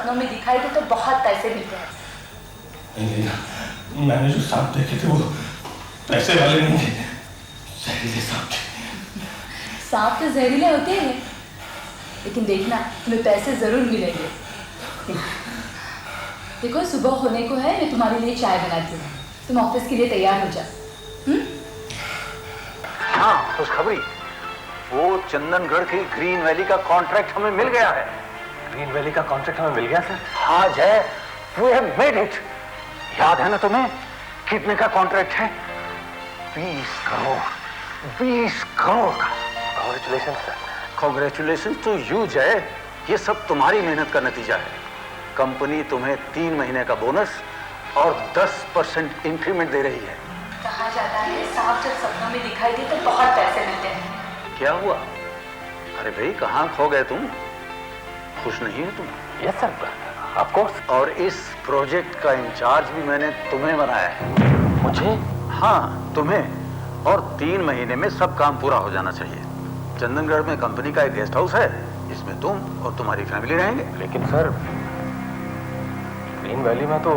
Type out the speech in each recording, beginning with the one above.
सपनों में दिखाई दे तो बहुत पैसे मिलते हैं। नहीं, मैंने जो सांप देखे थे वो पैसे वाले नहीं थे, जहरीले सांप थे। सांप तो जहरीले होते हैं, लेकिन देखना तुम्हें पैसे जरूर मिलेंगे। देखो सुबह होने को है, मैं तुम्हारे लिए चाय बनाती हूँ, तुम ऑफिस के लिए तैयार हो जाओ। हाँ, खुशखबरी, वो चंदनगढ़ की ग्रीन वैली का कॉन्ट्रैक्ट हमें मिल गया है। ग्रीन वैली का कॉन्ट्रैक्ट हमें मिल गया सर? हाँ जय, वी हैव मेड इट। याद है ना तुम्हें कितने का कॉन्ट्रैक्ट है? 20 करोड़, 20 करोड़ का। Congratulation sir. Congratulation to you Jai, ये सब तुम्हारी मेहनत का नतीजा है। कंपनी तुम्हें 3 महीने का बोनस और 10% इंक्रीमेंट दे रही है। कहा जाता है सांप जब सपनों में दिखाई दे तो बहुत पैसे मिलते हैं। क्या हुआ? अरे भाई कहाँ खो गए तुम? खुश नहीं हो तुम? Yes sir, of course. और इस प्रोजेक्ट का इंचार्ज भी मैंने तुम्हें बनाया है। मुझे? हाँ तुम्हें, और 3 महीने में सब काम पूरा हो जाना चाहिए। चंदनगढ़ में कंपनी का एक गेस्ट हाउस है, इसमें तुम और तुम्हारी फैमिली रहेंगे। लेकिन सर ग्रीन वैली में तो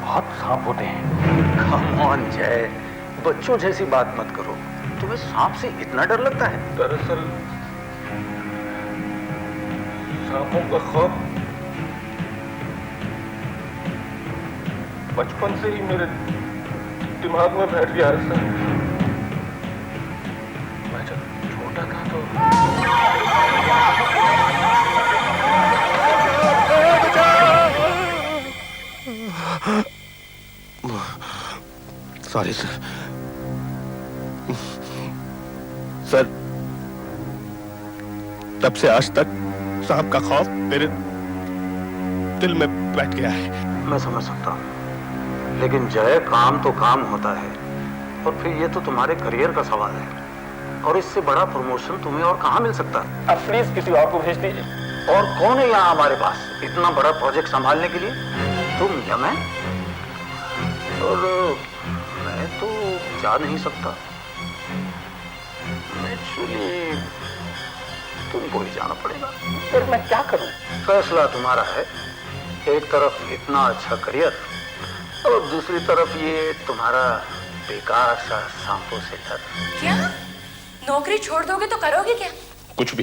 बहुत सांप होते हैं। कम ऑन जय, बच्चों जैसी बात मत करो। तुम्हें सांप से इतना डर लगता है? दरअसल सांपों का खौफ बचपन से ही मेरे दिमाग में बैठ गया है सर। मैं जब छोटा था तो सॉरी सर। सर तब से आज तक सांप का खौफ मेरे दिल में बैठ गया है। मैं समझ सकता हूँ, लेकिन जय काम तो काम होता है, और फिर ये तो तुम्हारे करियर का सवाल है, और इससे बड़ा प्रमोशन तुम्हें और कहाँ मिल सकता है? आप प्लीज किसी और को भेज दीजिए। और कौन है यहाँ हमारे पास इतना बड़ा प्रोजेक्ट संभालने के लिए? तुम या मैं? और मैं तो जा नहीं सकता। एक्चुअली तुमको ही जाना पड़ेगा। फिर मैं क्या करूं? फैसला तुम्हारा है। एक तरफ इतना अच्छा करियर, और दूसरी तरफ ये तुम्हारा बेकार सा सांपों से डर। क्या नौकरी छोड़ दोगे तो करोगे क्या? कुछ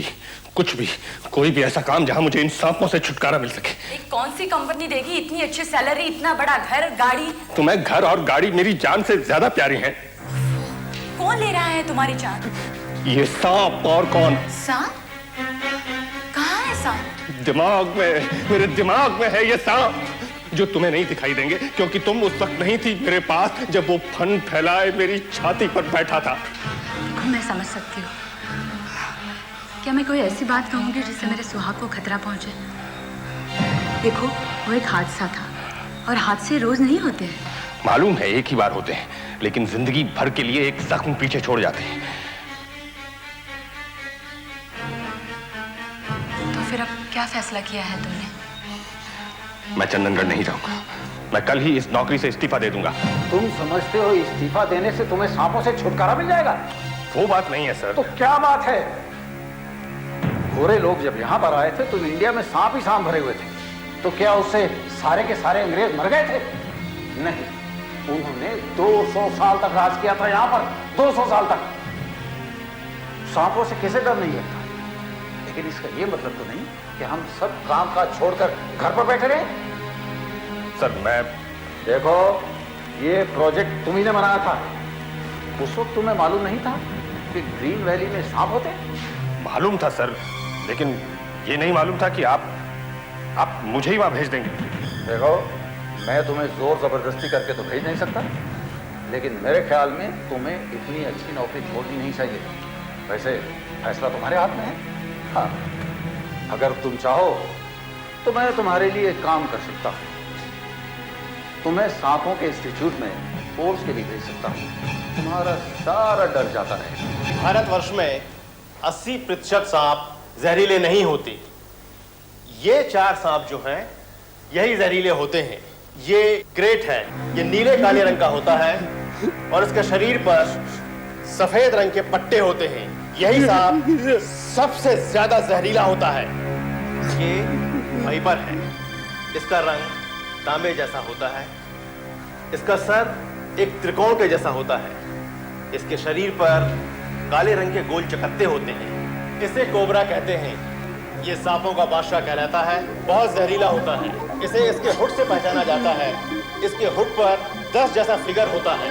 भी, कोई भी ऐसा काम जहां मुझे इन सांपों से छुटकारा मिल सके। एक कौन सी कंपनी देगी इतनी अच्छी सैलरी, इतना बड़ा घर गाड़ी? तुम्हें घर और गाड़ी मेरी जान से ज्यादा प्यारी हैं। कौन ले रहा है तुम्हारी जान? ये सांप, और कौन? सांप? कहाँ है सांप? दिमाग में, मेरे दिमाग में है ये सांप, जो तुम्हें नहीं दिखाई देंगे क्योंकि तुम उस वक्त नहीं थी मेरे पास जब वो फन फैलाए मेरी छाती पर बैठा था। देखो मैं समझ सकती हूँ, क्या मैं कोई ऐसी बात कहूँगी जिससे मेरे सुहाग को खतरा पहुँचे? देखो वो एक हादसा था, और हादसे रोज नहीं होते हैं। मालूम है एक ही बार होते हैं, लेकिन जिंदगी भर के लिए एक जख्म पीछे छोड़ जाते हैं। तो फिर अब क्या फैसला किया है तुमने? मैं चंदनगढ़ नहीं जाऊंगा, मैं कल ही इस नौकरी से इस्तीफा दे दूंगा। तुम समझते हो इस्तीफा देने से तुम्हें सांपों से छुटकारा मिल जाएगा? वो बात नहीं है सर। तो क्या बात है? गोरे लोग जब यहाँ पर आए थे तो इंडिया में सांप ही सांप भरे हुए थे, तो क्या उससे सारे के सारे अंग्रेज मर गए थे? नहीं, उन्होंने 200 साल तक राज किया था यहाँ पर, 200 साल तक। सांपों से किसे डर नहीं लगता? लेकिन इसका ये मतलब तो नहीं कि हम सब काम काज छोड़कर घर पर बैठे रहे। सर मैं, देखो ये प्रोजेक्ट तुम्ही ने बनाया था, उस वक्त तुम्हें मालूम नहीं था कि ग्रीन वैली में सांप होते हैं? मालूम था सर, लेकिन ये नहीं मालूम था कि आप मुझे ही वहां भेज देंगे। देखो मैं तुम्हें जोर जबरदस्ती करके तो भेज नहीं सकता, लेकिन मेरे ख्याल में तुम्हें इतनी अच्छी नौकरी छोड़नी नहीं चाहिए। वैसे फैसला तुम्हारे हाथ में है। हाँ, अगर तुम चाहो तो मैं तुम्हारे लिए एक काम कर सकता हूँ, तुम्हें सांपों के इंस्टीट्यूट में कोर्स के लिए भेज सकता हूँ, तुम्हारा सारा डर जाता रहेगा। भारतवर्ष में 80% सांप जहरीले नहीं होते। ये 4 सांप जो हैं यही जहरीले होते हैं। ये ग्रेट है, ये नीले काले रंग का होता है, और इसके शरीर पर सफेद रंग के पट्टे होते हैं। यही सांप सबसे ज्यादा जहरीला होता है। ये वहीं पर है। इसका रंग तांबे जैसा होता है, इसका सर एक त्रिकोण के जैसा होता है, इसके शरीर पर काले रंग के गोल चकत्ते होते हैं। इसे कोबरा कहते हैं। ये सांपों का बादशाह कहलाता है, बहुत जहरीला होता है। इसे इसके हुड से पहचाना जाता है। इसके हुड पर 10 जैसा फिगर होता है।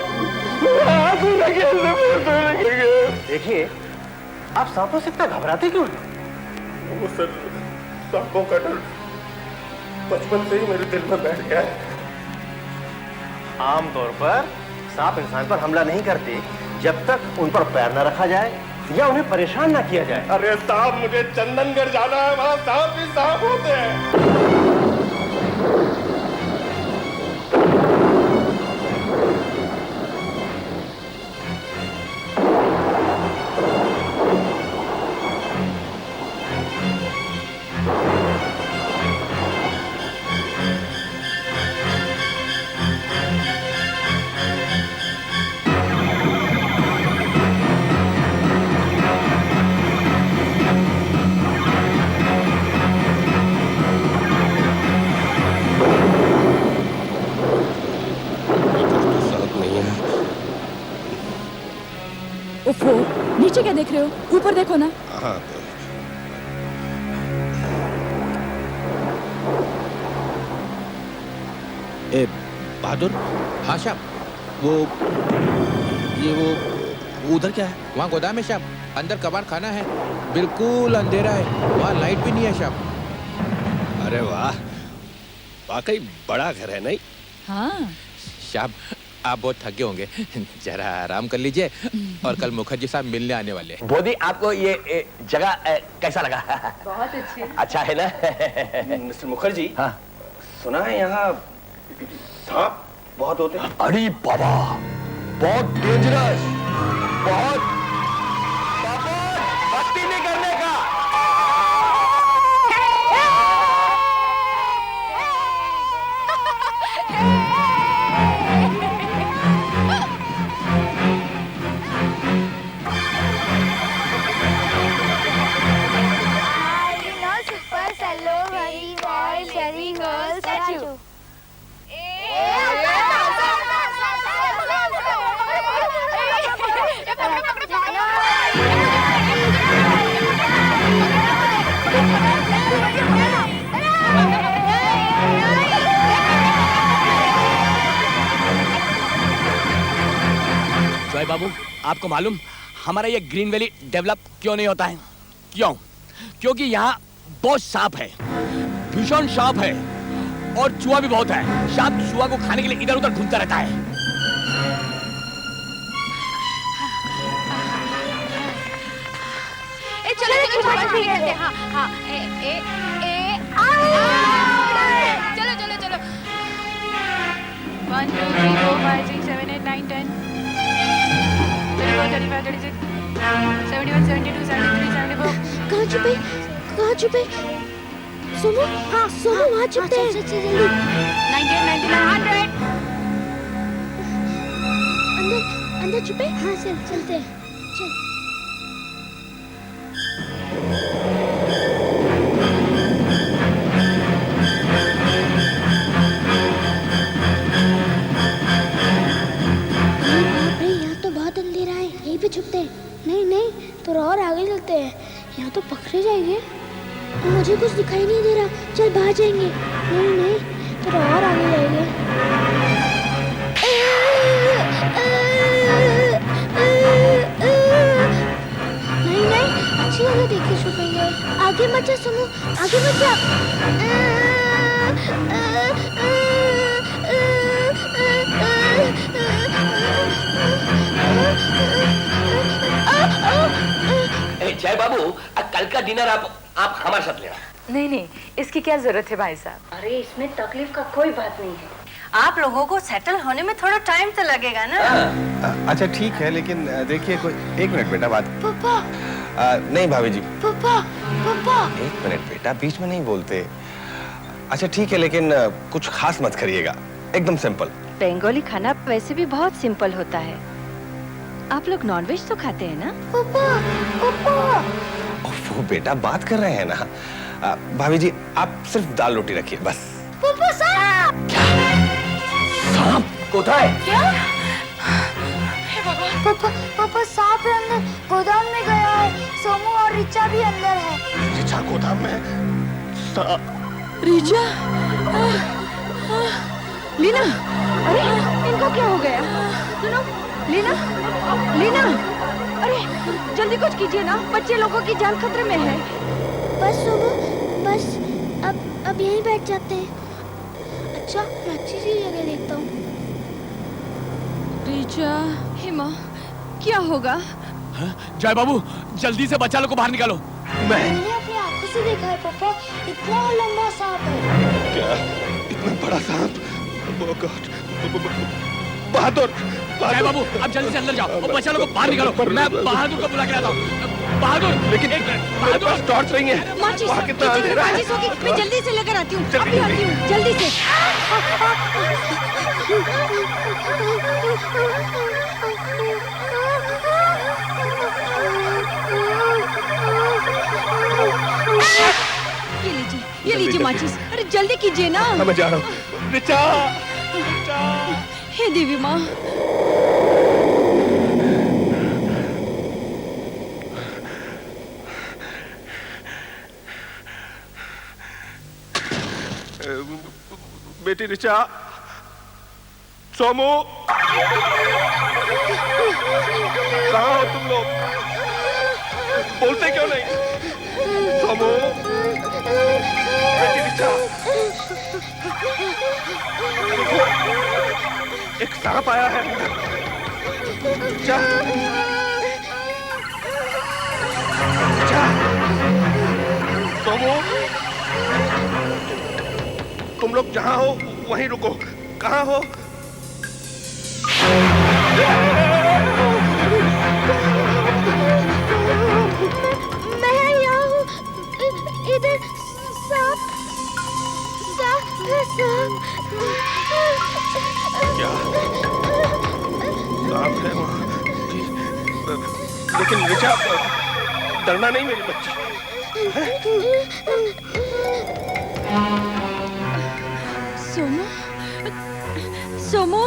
देखिए, आप सांपों से इतना घबराते क्यों हैं? वो सर, सांपों का डर बचपन से ही मेरे दिल में बैठ गया है। आमतौर पर सांप इंसान पर हमला नहीं करते जब तक उन पर पैर न रखा जाए या उन्हें परेशान ना किया जाए। अरे साहब, मुझे चंदनगढ़ जाना है, वहां सांप ही सांप होते हैं। उफ़ो, नीचे क्या देख रहे हो? ऊपर देखो ना। हाँ, ए बहादुर। हाँ साहब, वो उधर क्या है? वहाँ गोदाम है साहब, अंदर कबाड़ खाना है, बिल्कुल अंधेरा है, वहाँ लाइट भी नहीं है साहब। अरे वाह, वाकई बड़ा घर है नहीं? हाँ साहब, आप बहुत थके होंगे, जरा आराम कर लीजिए, और कल मुखर्जी साहब मिलने आने वाले हैं। बोधी, आपको ये जगह कैसा लगा? बहुत अच्छी। अच्छा है ना? मिस्टर मुखर्जी, हाँ। सुना है यहाँ सांप बहुत होते हैं। अरे बाबा, बहुत डेंजरस, बहुत मस्ती नहीं करने का। Super Cello Very Boy Cherry Girl Statue. Joy बाबू, आपको मालूम हमारा ये ग्रीन वैली डेवलप क्यों नहीं होता है? क्यों? क्योंकि यहाँ बहुत सांप है, भीषण सांप है, और चूहा भी बहुत है। सांप चूहा को खाने के लिए इधर उधर ढूंढता रहता है। चलो चलो चलो 1 2 3 4 5 6 7 8 9 10 34 35 36 71 72 73 74। कहाँ छुपे? कहाँ छुपे? सोमू, हाँ सोमू वहाँ छुपते हैं। जल्दी 98 99 100। अंदर अंदर छुपे? हाँ चलते हैं। चल। पे छुपते हैं। नहीं नहीं, तो और आगे चलते हैं, यहाँ तो पकड़े जाएंगे। मुझे कुछ दिखाई नहीं दे रहा, चल बाहर जाएंगे। नहीं नहीं, तो और आगे जाएंगे। नहीं नहीं, अच्छी जगह देख के छुपेंगे। आगे मत जा सुनो, आगे मत जा। जय बाबू, कल का डिनर आप हमारे साथ लेना। नहीं नहीं, इसकी क्या जरूरत है भाई साहब? अरे इसमें तकलीफ का कोई बात नहीं है। आप लोगों को सेटल होने में थोड़ा टाइम तो लगेगा ना। अच्छा ठीक है, लेकिन देखिए कोई 1 मिनट बेटा, बात। पापा। नहीं भाभी जी। पापा पापा। 1 मिनट बेटा, बीच में नहीं बोलते। अच्छा ठीक है, लेकिन कुछ खास मत करिएगा, एकदम सिंपल। बंगाली खाना वैसे भी बहुत सिंपल होता है। आप लोग नॉनवेज तो खाते हैं ना? पापा पापा। वो बेटा बात कर रहे हैं ना, भाभी जी आप सिर्फ दाल रोटी रखिए बस। पापा सांप! सांप कोथा है? क्या? पापा सांप है अंदर, गोदाम में गया है। सोमू और रिचा भी अंदर है। रिचा गोदाम में? रिचा? लीना, अरे इनको क्या हो गया? सुनो, लीना, लीना, अरे जल्दी कुछ कीजिए ना, बच्चे लोगों की जान खतरे में है। बस सोमू, बस अब यहीं बैठ जाते हैं। अच्छा, मैं अच्छी सी जगह देखता हूँ। रिचा, हिमा, क्या होगा? जय बाबू, जल्दी से बच्चा लोग को बाहर निकालो। मैंने अपनी आंखों से देखा है पापा, इतना लंबा सांप है। क्या? इतना बड़ा सांप? Oh God! बहादुर! जय बाबू, आप जल्दी से अंदर जाओ और बच्चा लोग को बाहर निकालो। मैं बहादुर को बुला के लाता हूँ। बहादुर, लेकिन मेरे पास टॉर्च नहीं है। माचिस, वहाँ कितना अंधेरा है। माचिस होगी, मैं जल्दी से लेकर आती हूँ। अभी आती हूँ, जल्दी से। ये लीजिए माचिस। अरे जल्दी कीजिए ना। मैं जा रहा हूँ। रिचा! रिचा! हे देवी माँ। बेटी रिचा, सोमू, कहाँ हो तुम लोग? बोलते क्यों नहीं? सोमू, बेटी रिचा, देखो, एक सांप आया है। रिचा, रिचा, सोमू, तुम लोग जहां हो वहीं रुको। कहां हो? मैं यहाँ हूँ। इधर सांप है, सांप। क्या? सांप है वहाँ? जी, लेकिन रिचा, डरना नहीं मेरी बच्ची। सोमू, सोमू,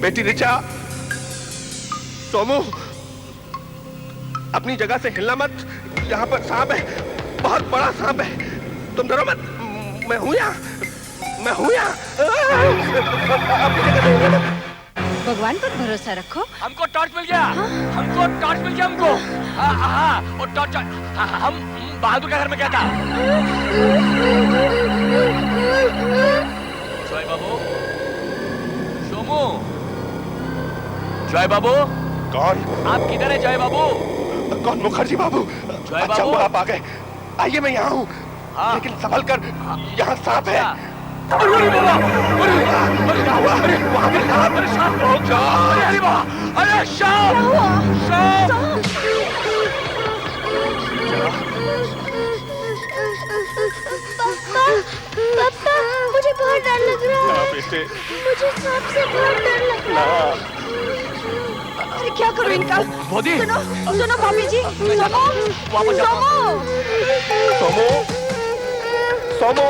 बेटी रिचा, सोमू, अपनी जगह से हिलना मत। यहाँ पर सांप है, बहुत बड़ा सांप है। तुम डरो मत, मैं हूँ यहाँ, मैं हूँ यहाँ। अपनी जगह से हिलना मत। भगवान पर भरोसा रखो। हमको टॉर्च मिल गया। हमको टॉर्च मिल गया हमको। हाँ, और टॉर्च हम बहादुर के घर में क्या था? जय बाबू, सोमू, जय बाबू। कौन? आप किधर है जय बाबू? कौन? मुखर्जी बाबू। जय अच्छा बाबू। हुआ आप आ गए। आइए, मैं यहाँ हूँ। हाँ। लेकिन संभल कर, यहाँ सांप है। अरे बाबा, अरे क्या हुआ? अरे वहाँ पे सांप! अरे सांप! अरे बाबा, अरे सांप! सांप! पापा, मुझे बहुत डर लग रहा है। बेटे, मुझे सांप से बहुत डर लग रहा है। अरे क्या करूं इनका? मोदी, सुनो, सुनो भाभी जी। सोमू, वापस सोमू, सोमू, सोमू,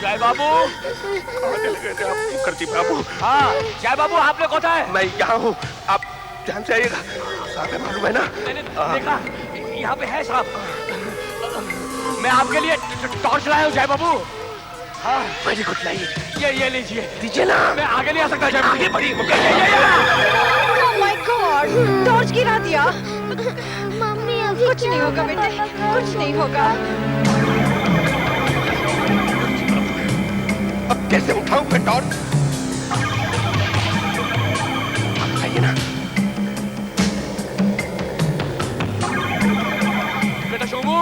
जय बाबू। कहाँ चले गए थे आप मुखर्जी बाबू? हाँ, जय बाबू, आप लोग कौन है? मैं यहाँ हूँ, आप ध्यान से आइएगा। सांप है, मालूम है ना? मैंने देखा, यहाँ पे है सांप। मैं आपके लिए टॉर्च लाया हूँ जय बाबू। हाँ, मेरी कुछ नहीं। ये लीजिए। दीजिए ना। मैं आगे नहीं आ सकता जय बाबू। आगे बढ़ी। ओह माय गॉड, टॉर्च गिरा दिया। मम्मी, अभी कुछ नहीं होगा बेटे, कुछ नहीं होगा। अब कैसे उठाऊं मैं टॉर्च? आइए ना। बेटा सोमू,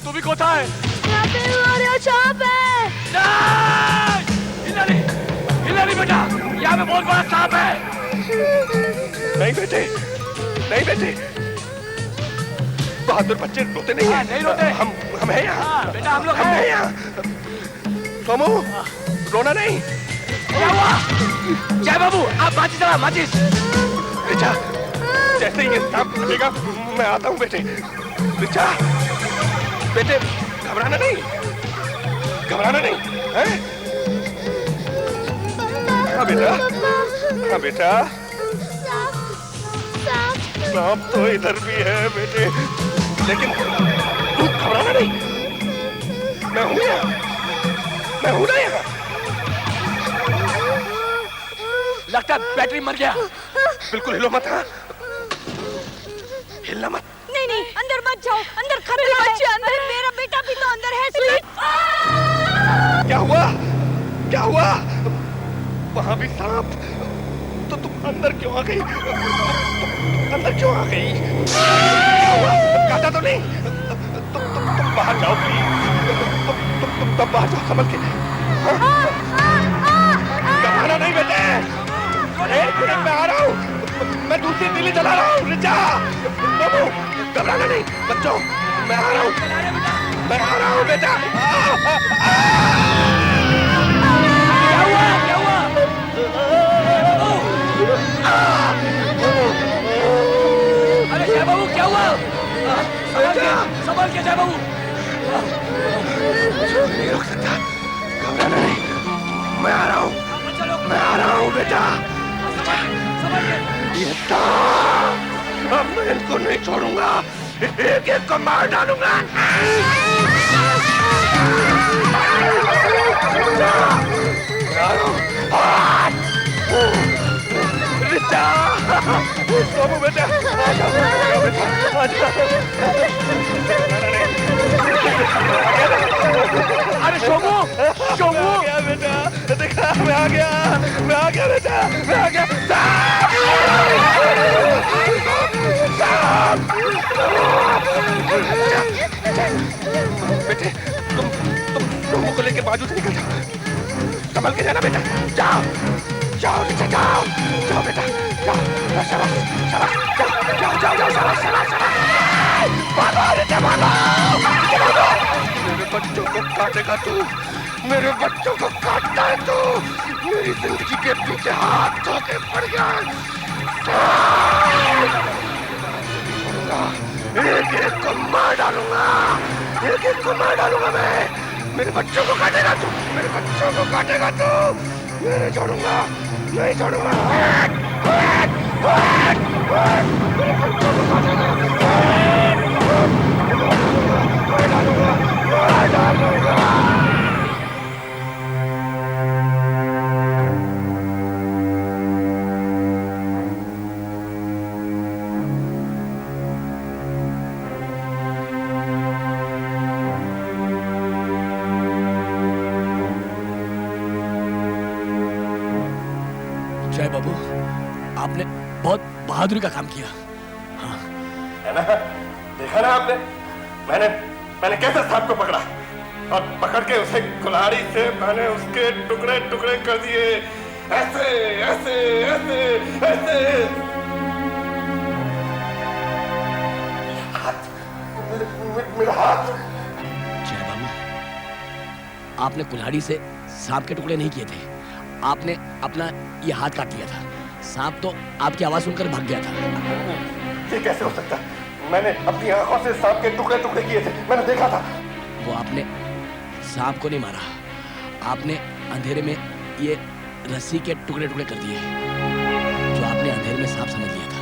तू भी कोथा है? यहाँ पे हमारे सांप है। हिला नहीं बेटा, यहाँ पे बहुत बड़ा सांप है। नहीं बेटे, नहीं बेटे, बहादुर बच्चे रोते नहीं हैं। नहीं रोते। हम हैं यहाँ। बेटा हम लोग हैं हैं यहाँ। सोमू, रोना नहीं। क्या हुआ? जय बाबू, आप माचिस चला, माचिस। रिचा, जैसे ही ये सांप फटेगा, मैं आता हूँ बेटे। रिचा, बेटे, घबराना नहीं, घबराना नहीं, हैं? हाँ बेटा, हाँ बेटा। सांप तो इधर भी है बेटे, लेकिन तू घबराना नहीं। मैं हूँ यहाँ, मैं हूँ ना यहाँ। लगता है बैटरी मर गया। बिल्कुल हिलो मत, हाँ? हिलना मत। नहीं नहीं, अंदर मत जाओ, अंदर खतरा है। अंदर मेरा बेटा भी तो अंदर है। स्वीट। क्या हुआ? क्या हुआ? वहां भी सांप। तो तुम अंदर क्यों आ गई? अंदर क्यों आ गई? क्या हुआ? काटा तो नहीं? तुम बाहर जाओ प्लीज। तुम बाहर जाओ, संभल के। घबराना नहीं बेटे। एक मिनट में आ रहा हूँ। मैं दूसरी तीली चला रहा हूँ। रिचा, बाबू, घबराना नहीं बच्चों, मैं आ रहा हूँ, मैं आ रहा हूँ बेटा। क्या हुआ? क्या हुआ? अरे जय बाबू, क्या हुआ? संभाल के जय बाबू। नहीं रोक सकता, घबराना नहीं, मैं आ रहा हूँ, मैं आ रहा हूँ बेटा। ये सांप, अब मैं इनको नहीं छोड़ूंगा, एक एक को मार डालूंगा। रिचा, सोमू बेटा, आ जाओ बेटा, आ जाओ। अरे सोमू, सोमू, आ गया बेटा, देखा, मैं आ गया बेटा, मैं आ गया। बेटे, तुम सोमू को लेके बाजू से निकल जाओ, संभल के जाना बेटा। जाओ जाओ रिचा, जाओ जाओ बेटा, जाओ, शाबाश शाबाश, जाओ जाओ जाओ, शाबाश शाबाश शाबाश। भागो रिचा, भागो, मेरे बच्चों को काटेगा तू, मेरे बच्चों को काटता है तू, मेरी जिंदगी के पीछे हाथ धो के पड़ गया। एक एक को मार डालूंगा, एक एक को मार डालूंगा मैं। मेरे बच्चों को काटेगा तू, मेरे बच्चों को काटेगा तू, मैं नहीं छोड़ूंगा, नहीं छोड़ूंगा। मेरे बच्चों को काटेगा, मार डालूंगा, मार डालूंगा। जय बाबू, आपने बहुत बहादुरी का काम किया। हाँ। है ना? देखा ना आपने? मैंने कैसे सांप को पकड़ा और पकड़ के उसे कुल्हाड़ी से मैंने उसके टुकड़े टुकड़े कर दिए, ऐसे ऐसे ऐसे ऐसे। हाथ, मेरा हाथ। जय बाबू, आपने कुल्हाड़ी से सांप के टुकड़े नहीं किए थे, आपने अपना ये हाथ काट लिया था। सांप तो आपकी आवाज सुनकर भाग गया था। ये कैसे हो सकता? मैंने अपनी आंखों से सांप के टुकड़े टुकड़े किए थे, मैंने देखा था। वो आपने सांप को नहीं मारा, आपने अंधेरे में ये रस्सी के टुकड़े टुकड़े कर दिए, जो आपने अंधेरे में सांप समझ लिया था।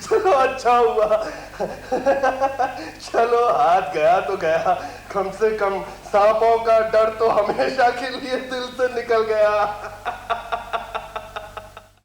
चलो अच्छा हुआ, चलो हाथ गया तो गया, कम से कम सांपों का डर तो हमेशा के लिए दिल से निकल गया।